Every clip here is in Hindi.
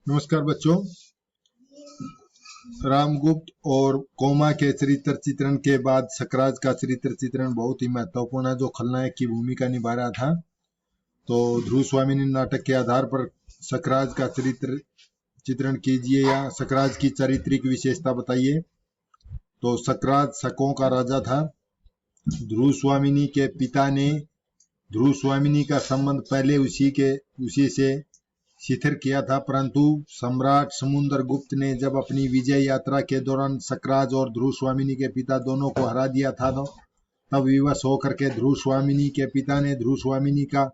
नमस्कार बच्चों। रामगुप्त और कोमा के चरित्र चित्रण के बाद सकराज का चरित्र चित्रण बहुत ही महत्वपूर्ण है, जो खलनायक की भूमिका निभा रहा था। तो ध्रुव स्वामिनी नाटक के आधार पर सकराज का चरित्र चित्रण कीजिए या सकराज की चारित्रिक विशेषता बताइए। तो सकराज शकों का राजा था। ध्रुव स्वामिनी के पिता ने ध्रुव स्वामिनी का संबंध पहले उसी से शिथिल किया था, परंतु सम्राट समुद्रगुप्त ने जब अपनी विजय यात्रा के दौरान सकराज और ध्रुव स्वामिनी के पिता दोनों को हरा दिया था, तो तब विवश होकर के ध्रुव स्वामिनी के पिता ने ध्रुव स्वामिनी का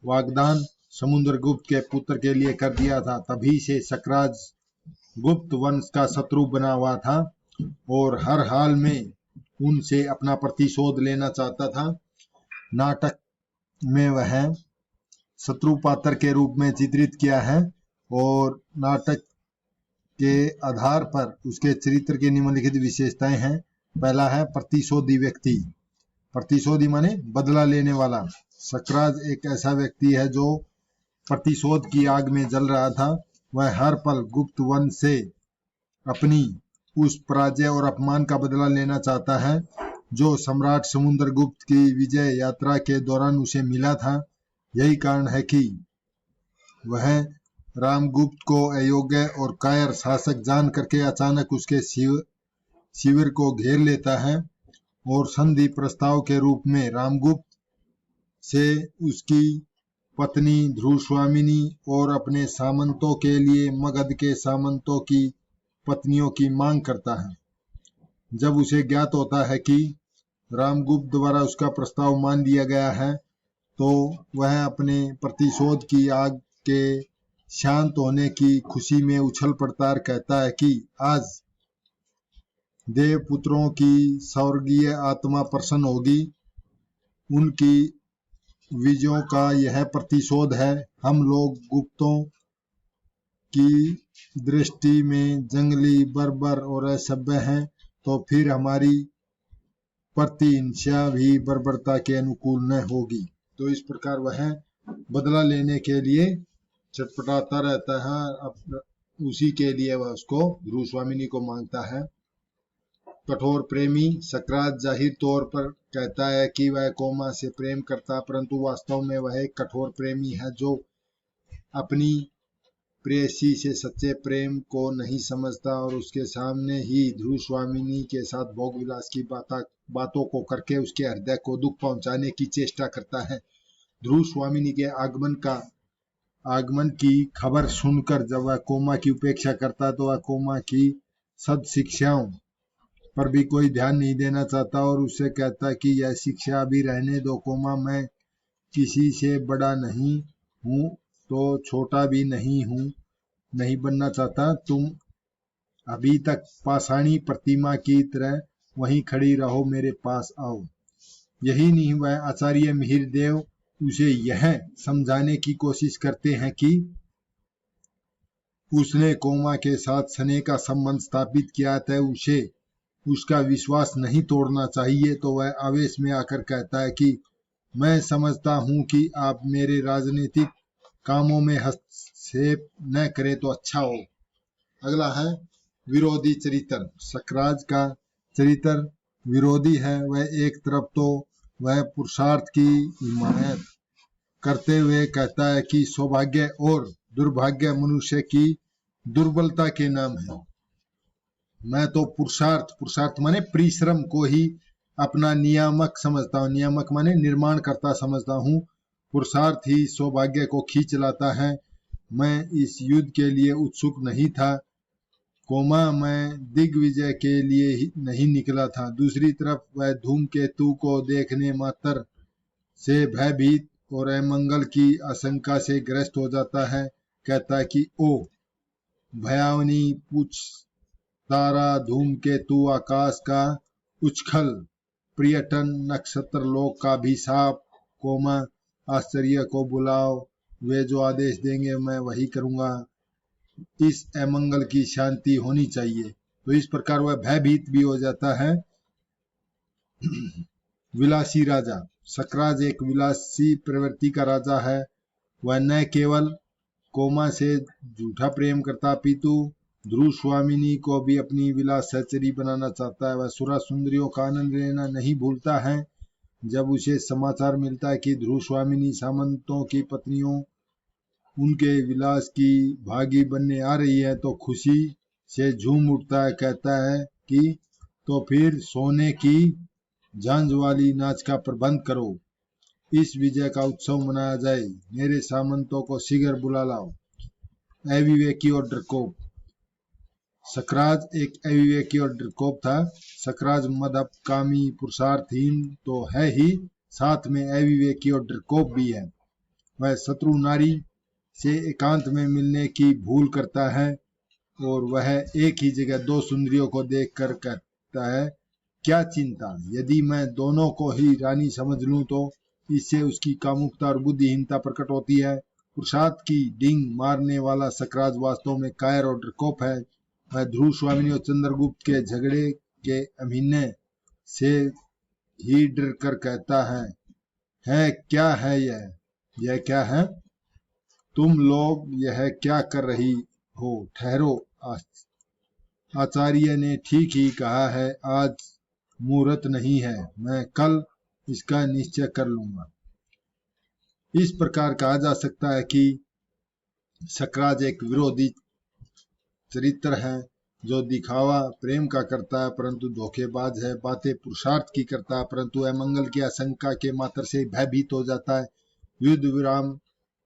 वाग्दान समुद्रगुप्त के पुत्र के लिए कर दिया था। तभी से सकराज गुप्त वंश का शत्रु बना हुआ था और हर हाल में उनसे अपना प्रतिशोध लेना चाहता था। नाटक में वह शत्रु पात्र के रूप में चित्रित किया है और नाटक के आधार पर उसके चरित्र की निम्नलिखित विशेषताएं हैं। पहला है प्रतिशोधी व्यक्ति। प्रतिशोधी माने बदला लेने वाला। सकराज एक ऐसा व्यक्ति है जो प्रतिशोध की आग में जल रहा था। वह हर पल गुप्त वंश से अपनी उस पराजय और अपमान का बदला लेना चाहता है जो सम्राट समुद्रगुप्त की विजय यात्रा के दौरान उसे मिला था। यही कारण है कि वह रामगुप्त को अयोग्य और कायर शासक जान करके अचानक उसके शिविर को घेर लेता है और संधि प्रस्ताव के रूप में रामगुप्त से उसकी पत्नी ध्रुव स्वामिनी और अपने सामंतों के लिए मगध के सामंतों की पत्नियों की मांग करता है। जब उसे ज्ञात होता है कि रामगुप्त द्वारा उसका प्रस्ताव मान लिया गया है, तो वह अपने प्रतिशोध की आग के शांत होने की खुशी में उछल पड़ता कहता है कि आज देवपुत्रों की स्वर्गीय आत्मा प्रसन्न होगी। उनकी विजयों का यह प्रतिशोध है। हम लोग गुप्तों की दृष्टि में जंगली, बर्बर और असभ्य हैं, तो फिर हमारी प्रतिहिंसा भी बर्बरता के अनुकूल न होगी। तो इस प्रकार वह बदला लेने के लिए छटपटाता रहता है। उसी के लिए वह उसको ध्रुव स्वामिनी को मांगता है। कठोर प्रेमी। सकराज जाहिर तौर पर कहता है कि वह कोमा से प्रेम करता, परंतु वास्तव में वह एक कठोर प्रेमी है जो अपनी प्रेयसी से सच्चे प्रेम को नहीं समझता और उसके सामने ही ध्रुव स्वामिनी के साथ भोग विलास की बातों को करके उसके हृदय को दुख पहुंचाने की चेष्टा करता है। ध्रुव स्वामिनी के आगमन की खबर सुनकर जब वह कोमा की उपेक्षा करता, तो वह कोमा की सद शिक्षाओं पर भी कोई ध्यान नहीं देना चाहता और उससे कहता कि यह शिक्षा अभी रहने दो कोमा, मैं किसी से बड़ा नहीं हूँ तो छोटा भी नहीं बनना चाहता। तुम अभी तक पाषाणी प्रतिमा की तरह वहीं खड़ी रहो, मेरे पास आओ। यही नहीं, वह आचार्य मिहिर देव उसे यह समझाने की कोशिश करते हैं कि उसने कोमा के साथ स्नेह का संबंध स्थापित किया था, उसे उसका विश्वास नहीं तोड़ना चाहिए। तो वह आवेश में आकर कहता है कि मैं समझता हूं कि आप मेरे राजनीतिक कामों में हस्तक्षेप न करें तो अच्छा हो। अगला है विरोधी चरित्र। सकराज का चरित्र विरोधी है। वह एक तरफ तो वह पुरुषार्थ की हिमायत करते हुए कहता है कि सौभाग्य और दुर्भाग्य मनुष्य की दुर्बलता के नाम है। मैं तो पुरुषार्थ माने परिश्रम को ही अपना नियामक समझता हूँ। नियामक माने निर्माण करता समझता हूँ। पुरुषार्थ ही सौभाग्य को खींच लाता है। मैं इस युद्ध के लिए उत्सुक नहीं था कोमा, मैं दिग्विजय के लिए ही नहीं निकला था। दूसरी तरफ वह धूमकेतु को देखने मात्र से भयभीत और अमंगल की आशंका से ग्रस्त हो जाता है। कहता है कि ओ भयावनी पूछ तारा, धूमकेतु आकाश का उच्छल, पर्यटन नक्षत्र लोक का अभिशाप, कोमा आश्चर्य को बुलाओ, वे जो आदेश देंगे मैं वही करूंगा। इस अमंगल की शांति होनी चाहिए। तो इस प्रकार वह भयभीत भी हो जाता है। विलासी राजा। सकराज एक विलासी प्रवृत्ति का राजा है। वह न केवल कोमा से झूठा प्रेम करता पीतू ध्रुव स्वामिनी को भी अपनी विलास सहचरी बनाना चाहता है। वह सुरा सुंदरियों का आनंद लेना नहीं भूलता है। जब उसे समाचार मिलता है कि ध्रुव स्वामिनी सामंतों की पत्नियों उनके विलास की भागी बनने आ रही है तो खुशी से झूम उठता है। कहता है कि तो फिर सोने की झांझ वाली नाच का प्रबंध करो, इस विजय का उत्सव मनाया जाए, मेरे सामंतों को शीघ्र बुला लाओ। अविवेकी और डरपोक। सकराज एक अविवेकी और डरपोक था। सकराज मदपकामी पुरुषार्थहीन तो है ही, साथ में अविवेकी और डरपोक भी है। वह शत्रु नारी से एकांत में मिलने की भूल करता है और वह एक ही जगह दो सुंदरियों को देखकर कहता है, क्या चिंता, यदि मैं दोनों को ही रानी समझ लूं तो इससे उसकी कामुकता और बुद्धिहीनता प्रकट होती है। पुरुषार्थ की डिंग मारने वाला सकराज वास्तव में कायर और डरपोक है। वह ध्रुव स्वामिनी और चंद्रगुप्त के झगड़े के अभिनय से ही डर कर कहता है क्या है यह क्या है? तुम लोग यह क्या कर रही हो? ठहरो, आचार्य ने ठीक ही कहा है, आज मुहूर्त नहीं है, मैं कल इसका निश्चय कर लूंगा। इस प्रकार कहा जा सकता है कि सकराज एक विरोधी चरित्र है जो दिखावा प्रेम का करता है परंतु धोखेबाज है, बातें पुरुषार्थ की करता है परंतु अमंगल की आशंका के मात्र से भयभीत हो जाता है, युद्ध विराम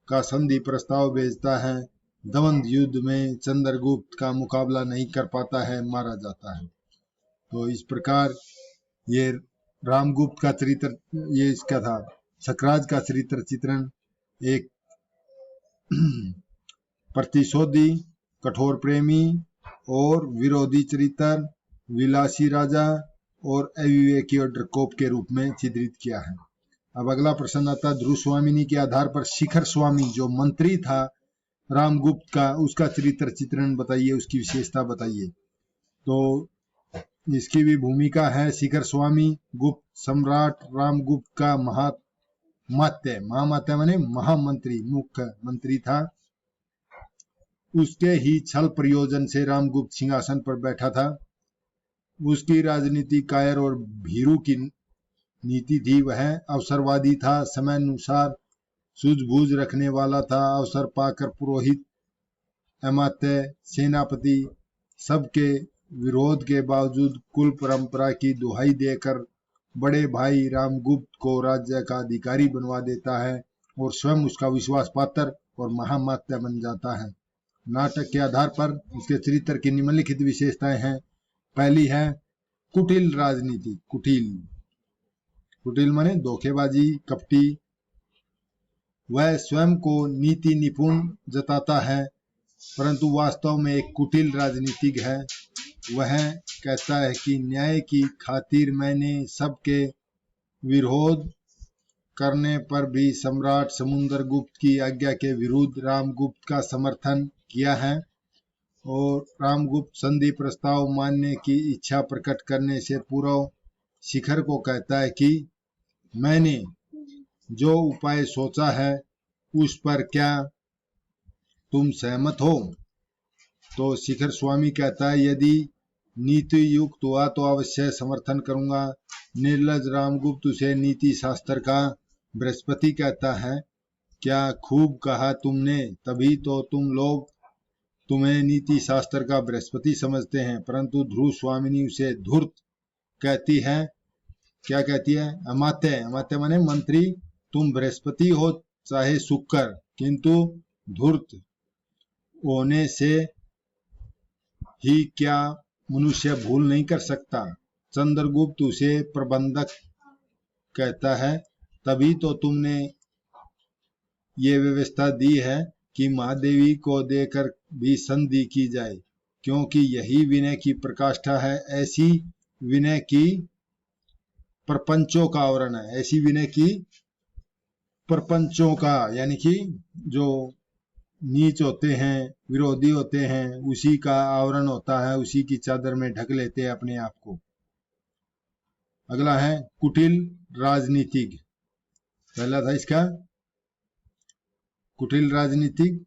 का संधि प्रस्ताव भेजता है, द्वंद्व युद्ध में चंद्रगुप्त का मुकाबला नहीं कर पाता है, मारा जाता है। तो इस प्रकार ये रामगुप्त का चरित्र, ये इसका था सकराज का चरित्र चित्रण। एक प्रतिशोधी, कठोर प्रेमी और विरोधी चरित्र, विलासी राजा और अविवेकी और डरपोक के रूप में चित्रित किया है। अब अगला प्रश्न आता है, ध्रुव स्वामिनी के आधार पर शिखर स्वामी जो मंत्री था रामगुप्त का, उसका चरित्र चित्रण बताइए, उसकी विशेषता बताइए। तो इसकी भी भूमिका है। शिखर स्वामी गुप्त सम्राट रामगुप्त का महामात्य माने महामंत्री, मुख्य मंत्री था। उसके ही छल प्रयोजन से रामगुप्त सिंहासन पर बैठा था। उसकी राजनीति कायर और भीरू की नीति थी। वह अवसरवादी था, समय अनुसार सूझबूझ रखने वाला था। अवसर पाकर पुरोहित, अमात्य, सेनापति सबके विरोध के बावजूद कुल परंपरा की दुहाई देकर बड़े भाई रामगुप्त को राज्य का अधिकारी बनवा देता है और स्वयं उसका विश्वास पात्र और महामात्य बन जाता है। नाटक के आधार पर उसके चरित्र की निम्नलिखित विशेषताएं हैं। पहली है कुटिल राजनीति। कुटिल माने धोखेबाजी, कपटी। वह स्वयं को नीति निपुण जताता है परंतु वास्तव में एक कुटिल राजनीतिज्ञ है। वह कहता है कि न्याय की खातिर मैंने सबके विरोध करने पर भी सम्राट समुद्रगुप्त की आज्ञा के विरुद्ध रामगुप्त का समर्थन किया है और रामगुप्त संधि प्रस्ताव मानने की इच्छा प्रकट करने से पूर्व शिखर को कहता है कि मैंने जो उपाय सोचा है उस पर क्या तुम सहमत हो? तो शिखर स्वामी कहता है, यदि नीति युक्त हुआ तो अवश्य समर्थन करूंगा। निर्लज रामगुप्त उसे नीति शास्त्र का बृहस्पति कहता है। क्या खूब कहा तुमने, तभी तो तुम लोग तुम्हें नीति शास्त्र का बृहस्पति समझते हैं। परंतु ध्रुव स्वामिनी उसे धूर्त कहती है। क्या कहती है? अमात्य, अमात्य माने मंत्री, तुम बृहस्पति हो चाहे शुक्र, किंतु धूर्त होने से ही क्या मनुष्य भूल नहीं कर सकता। चंद्रगुप्त उसे प्रबंधक कहता है। तभी तो तुमने ये व्यवस्था दी है कि महादेवी को देकर भी संधि की जाए, क्योंकि यही विनय की प्रकाष्ठा है। ऐसी विनय की प्रपंचों का आवरण है, ऐसी विनय की प्रपंचों का, यानी कि जो नीच होते हैं, विरोधी होते हैं, उसी का आवरण होता है, उसी की चादर में ढक लेते हैं अपने आप को। अगला है कुटिल राजनीतिज्ञ। पहला था इसका कुटिल राजनीतिज्ञ।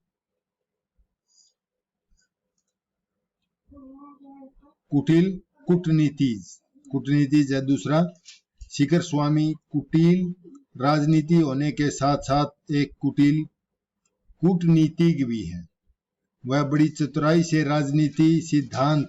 कुटिल कूटनीति है दूसरा। शिखर स्वामी कुटिल राजनीति होने के साथ साथ एक कुटिल कूटनीतिज्ञ भी है। वह बड़ी चतुराई से राजनीति सिद्धांत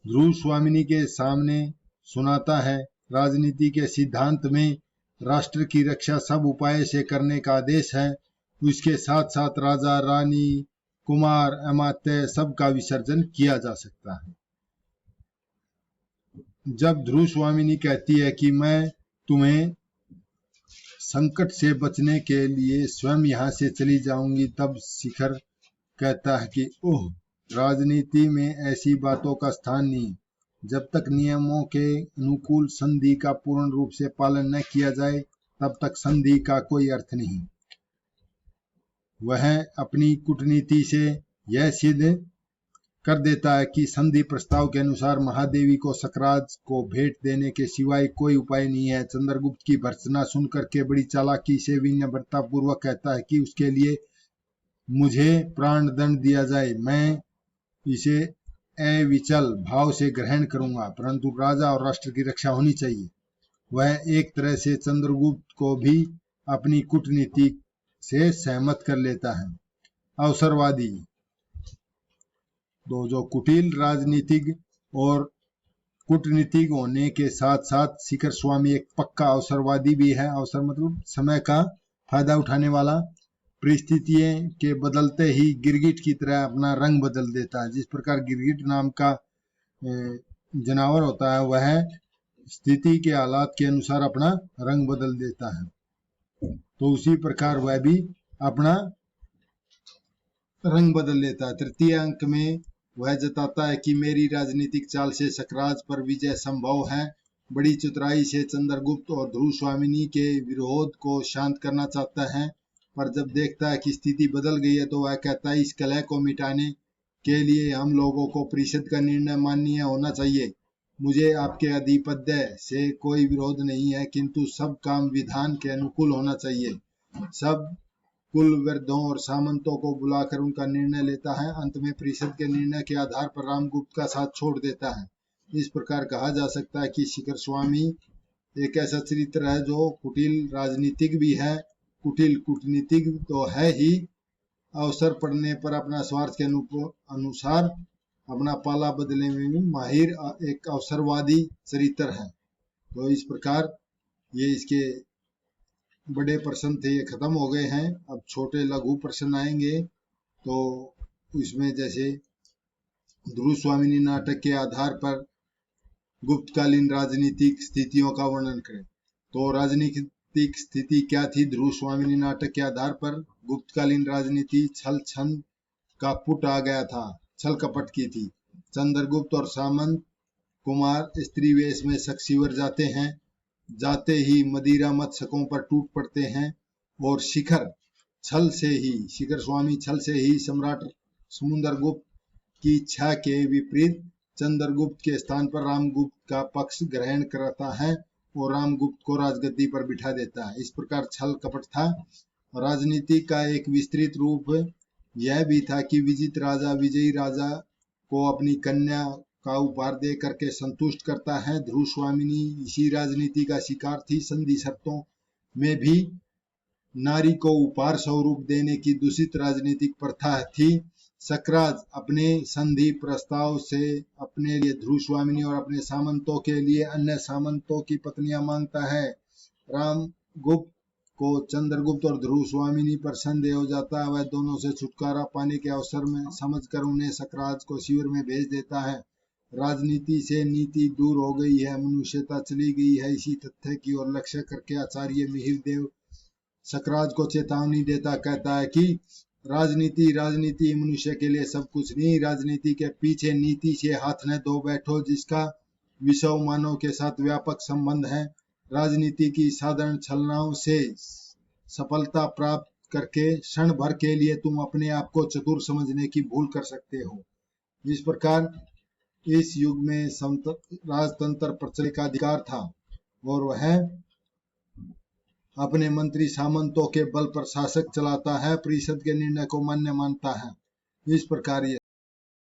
ध्रुव स्वामिनी के सामने सुनाता है। राजनीति के सिद्धांत में राष्ट्र की रक्षा सब उपाय से करने का आदेश है। उसके साथ साथ राजा, रानी, कुमार, अमात्य सबका विसर्जन किया जा सकता है। जब ध्रुव स्वामिनी कहती है कि मैं तुम्हें संकट से बचने के लिए स्वयं यहाँ से चली जाऊंगी, तब शिखर कहता है कि ओह, राजनीति में ऐसी बातों का स्थान नहीं। जब तक नियमों के अनुकूल संधि का पूर्ण रूप से पालन न किया जाए, तब तक संधि का कोई अर्थ नहीं। वह अपनी कूटनीति से यह सिद्ध कर देता है कि संधि प्रस्ताव के अनुसार महादेवी को सकराज को भेंट देने के सिवाय कोई उपाय नहीं है। चंद्रगुप्त की भर्त्सना सुनकर के बड़ी चालाकी से विनम्रता पूर्वक कहता है कि उसके लिए मुझे प्राण दंड दिया जाए, मैं इसे अविचल भाव से ग्रहण करूंगा, परंतु राजा और राष्ट्र की रक्षा होनी चाहिए। वह एक तरह से चंद्रगुप्त को भी अपनी कूटनीति से सहमत कर लेता है। अवसरवादी, तो जो कुटिल राजनीतिज्ञ और कूटनीतिज्ञ होने के साथ साथ शिखर स्वामी एक पक्का अवसरवादी भी है। अवसर मतलब समय का फायदा उठाने वाला। परिस्थितियों के बदलते ही गिरगिट की तरह अपना रंग बदल देता है। जिस प्रकार गिरगिट नाम का जानवर होता है, वह स्थिति के हालात के अनुसार अपना रंग बदल देता है, तो उसी प्रकार वह भी अपना रंग बदल लेता है। तृतीय अंक में वह जताता है कि मेरी राजनीतिक चाल से सकराज पर विजय संभव है। बड़ी चतुराई से चंद्रगुप्त और ध्रुव स्वामिनी के विरोध को शांत करना चाहता है, पर जब देखता है कि स्थिति बदल गई है, तो वह कहता है इस कलह को मिटाने के लिए हम लोगों को परिषद का निर्णय माननीय होना चाहिए। मुझे आपके अधिपत्य से कोई विरोध नहीं है, किंतु सब काम विधान के अनुकूल होना चाहिए। सब कुल वृद्धों और सामंतों को बुलाकर उनका निर्णय लेता है। अंत में परिषद के निर्णय के आधार पर रामगुप्त का साथ छोड़ देता है। इस प्रकार कहा जा सकता है कि शिखर स्वामी एक ऐसा चरित्र है जो कुटिल राजनीतिक भी है, कुटिल कूटनीतिक तो है ही, अवसर पड़ने पर अपना स्वार्थ के अनुसार अपना पाला बदलने में भी माहिर एक अवसरवादी चरित्र है। तो इस प्रकार ये इसके बड़े प्रश्न थे, ये खत्म हो गए हैं। अब छोटे लघु प्रश्न आएंगे। तो इसमें जैसे ध्रुव स्वामिनी नाटक के आधार पर गुप्तकालीन राजनीतिक स्थितियों का वर्णन करें। तो राजनीतिक स्थिति क्या थी? ध्रुव स्वामिनी नाटक के आधार पर गुप्तकालीन राजनीति छल छंद का पुट आ गया था, छल कपट की थी। चंद्रगुप्त और सामंत कुमार स्त्री वेश में सक्सीवर जाते ही मदिरा मत्सकों पर टूट पड़ते हैं, और शिखर स्वामी छल से ही सम्राट समुद्रगुप्त की इच्छा के विपरीत चंद्रगुप्त के स्थान पर रामगुप्त का पक्ष ग्रहण करता है और रामगुप्त को राजगद्दी पर बिठा देता है। इस प्रकार छल कपट था। राजनीति का एक विस्तृत रूप यह भी था कि विजयी राजा को अपनी कन्या का उपहार दे करके संतुष्ट करता है। ध्रुव स्वामिनी इसी राजनीति का शिकार थी। संधि शर्तों में भी नारी को उपहार स्वरूप देने की दूषित राजनीतिक प्रथा थी। सकराज अपने संधि प्रस्ताव से अपने लिए ध्रुव स्वामिनी और अपने सामंतों के लिए अन्य सामंतों की पत्नियां मांगता है। रामगुप्त को चंद्रगुप्त और ध्रुव स्वामिनी पर संदेह हो जाता है। वह दोनों से छुटकारा पाने के अवसर में समझकर उन्हें सकराज को शिविर में भेज देता है। राजनीति से नीति दूर हो गई है, मनुष्यता चली गई है। इसी तथ्य की ओर लक्ष्य करके आचार्य मिहिरदेव सकराज को चेतावनी देता कहता है कि राजनीति मनुष्य के लिए सब कुछ नहीं। राजनीति के पीछे नीति से हाथ न धो बैठो, जिसका विषय मानव के साथ व्यापक संबंध है। राजनीति की साधारण छलनाओं से सफलता प्राप्त करके क्षण भर के लिए तुम अपने आप को चतुर समझने की भूल कर सकते हो। इस प्रकार इस युग में राजतंत्र प्रचलित का अधिकार था और वह अपने मंत्री सामंतों के बल पर शासक चलाता है, परिषद के निर्णय को मान्य मानता है। इस प्रकार